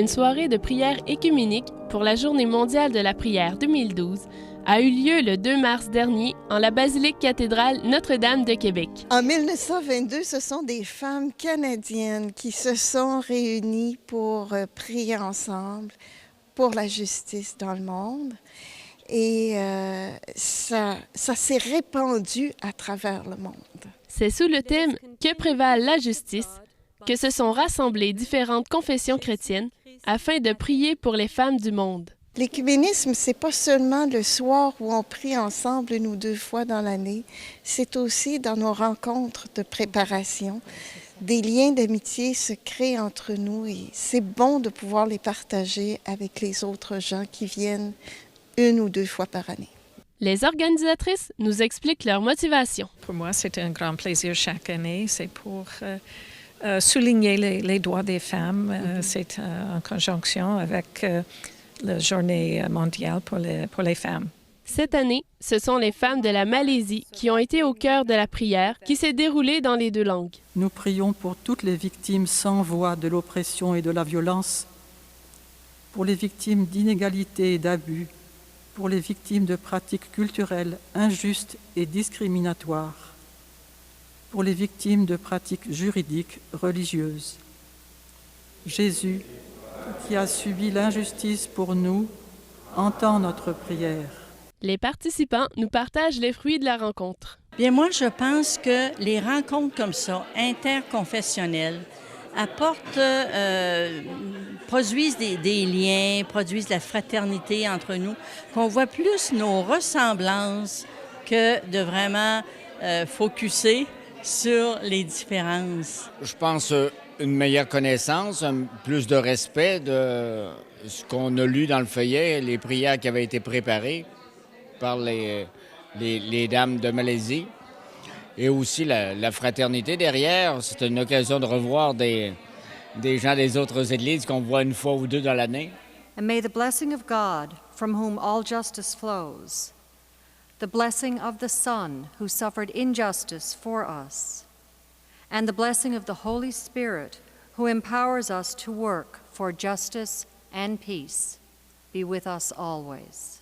une soirée de prière écuménique pour la Journée mondiale de la prière 2012 a eu lieu le 2 mars dernier en la basilique cathédrale Notre-Dame de Québec. En 1922, ce sont des femmes canadiennes qui se sont réunies pour prier ensemble pour la justice dans le monde. Et ça s'est répandu à travers le monde. C'est sous le thème « Que prévale la justice » que se sont rassemblées différentes confessions chrétiennes afin de prier pour les femmes du monde. L'écuménisme, c'est pas seulement le soir où on prie ensemble 1 ou 2 fois dans l'année, c'est aussi dans nos rencontres de préparation. Des liens d'amitié se créent entre nous et c'est bon de pouvoir les partager avec les autres gens qui viennent 1 ou 2 fois par année. Les organisatrices nous expliquent leur motivation. Pour moi, c'est un grand plaisir chaque année. C'est pour souligner les droits des femmes. C'est en conjonction avec la Journée mondiale pour les femmes. Cette année, ce sont les femmes de la Malaisie qui ont été au cœur de la prière qui s'est déroulée dans les 2 langues. Nous prions pour toutes les victimes sans voix de l'oppression et de la violence, pour les victimes d'inégalités et d'abus, pour les victimes de pratiques culturelles injustes et discriminatoires, pour les victimes de pratiques juridiques religieuses. Jésus, qui a subi l'injustice pour nous, entend notre prière. Les participants nous partagent les fruits de la rencontre. Bien, moi, je pense que les rencontres comme ça, interconfessionnelles, produisent des liens, produisent la fraternité entre nous, qu'on voit plus nos ressemblances que de vraiment focusser sur les différences. Je pense une meilleure connaissance, plus de respect de ce qu'on a lu dans le feuillet, les prières qui avaient été préparées par les dames de Malaisie. Et aussi la fraternité derrière. C'est une occasion de revoir des gens des autres églises qu'on voit 1 fois ou 2 dans l'année. And may the blessing of God, from whom all justice flows, the blessing of the Son who suffered injustice for us, and the blessing of the Holy Spirit who empowers us to work for justice and peace, be with us always.